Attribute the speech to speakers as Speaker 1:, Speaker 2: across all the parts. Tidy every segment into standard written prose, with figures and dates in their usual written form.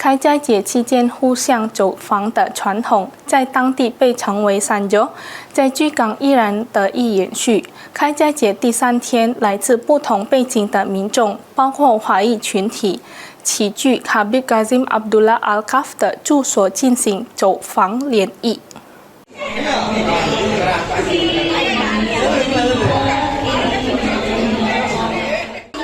Speaker 1: 开斋节期间互相走访的传统，在当地被称为三九，在居港依然得以延续。开斋节第3天，来自不同背景的民众，包括华裔群体，齐聚Habib Qasim Abdullah Al-Kaf 的住所进行走访联谊。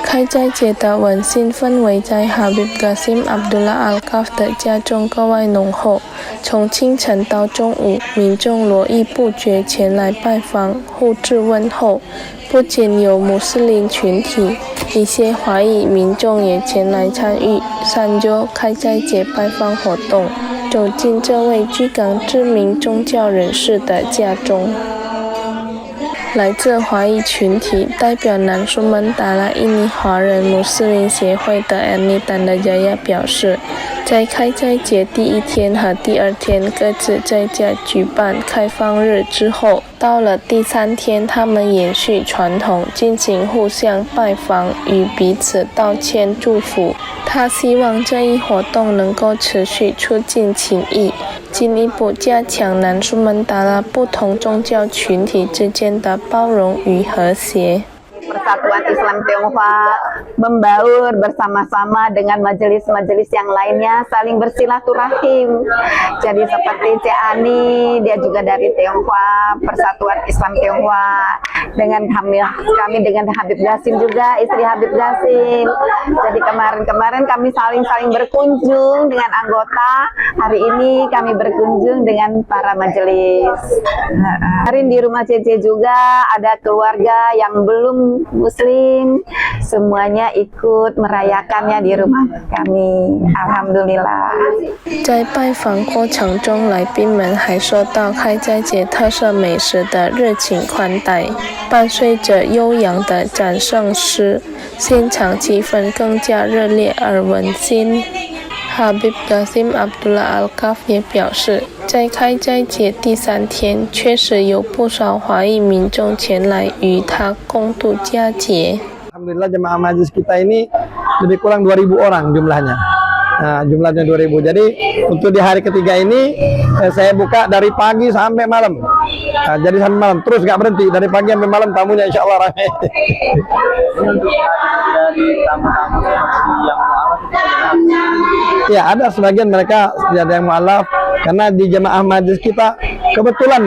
Speaker 1: 开斋节的温馨氛围在Habib Qasim Abdullah Al-Kaf 的家中格外浓厚。从清晨到中午，民众络绎不绝前来拜访，互致问候。不仅有穆斯林群体，一些华裔民众也前来参与三九开斋节拜访活动，走进这位居港知名宗教人士的家中。来自华裔群体代表南苏门答腊印尼华人穆斯林协会的安妮丹德加亚表示，在开斋节第1天和第2天各自在家举办开放日之后，到了第3天，他们延续传统，进行互相拜访，与彼此道歉祝福。他希望这一活动能够持续促进情谊，进一步加强南苏门答腊不同宗教群体之间的包容与和谐。
Speaker 2: Persatuan Islam Tionghoa membaur bersama-sama dengan majelis-majelis yang lainnya saling bersilaturahim. Jadi seperti Cik Ani, dia juga dari Tionghoa, Persatuan Islam Tionghoa. Dengan kami dengan Habib Qasim juga, istri Habib Qasim. Jadi kemarin kami saling berkunjung dengan anggota. Hari ini kami berkunjung dengan para majelis. Hari di rumah Cece juga ada keluarga yang belum Muslim, semuanya ikut merayakannya di rumah kami. Alhamdulillah.
Speaker 1: 在拜访过程中，来宾们还受到开斋节特色美食的热情款待，伴随着悠扬的掌声诗，现场气氛更加热烈而温馨。Habib Qasim Abdullah Al-Kaf 也表示，在开斋节第3天，确实有不少华裔民众前来与他共度佳节。
Speaker 3: Alhamdulillah jemaah majlis kita ini lebih kurang 2.000 orang jumlahnya. Nah, jumlahnya 2.000. Jadi untuk di hari ketiga ini saya buka dari pagi sampai malam. Nah, jadi sampai malam terus nggak berhenti, dari pagi sampai malam tamunya insya Allah ramai. Ya, ada sebagian mereka ada yang mu'alaf karena di jemaah majlis kita kebetulan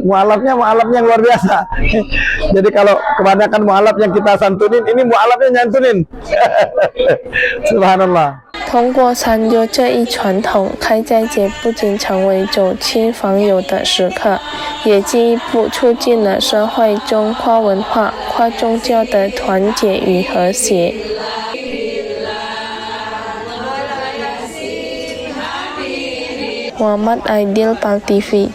Speaker 3: mu'alafnya yang luar biasa. Jadi kalau kebanyakan mu'alaf yang kita santunin, ini mu'alafnya nyantunin. Subhanallah.
Speaker 1: 通过三九这一传统，开斋节不仅成为走亲访友的时刻，也进一步促进了社会中跨文化、跨宗教的团结与和谐。Muhammad Aidil, PAL TV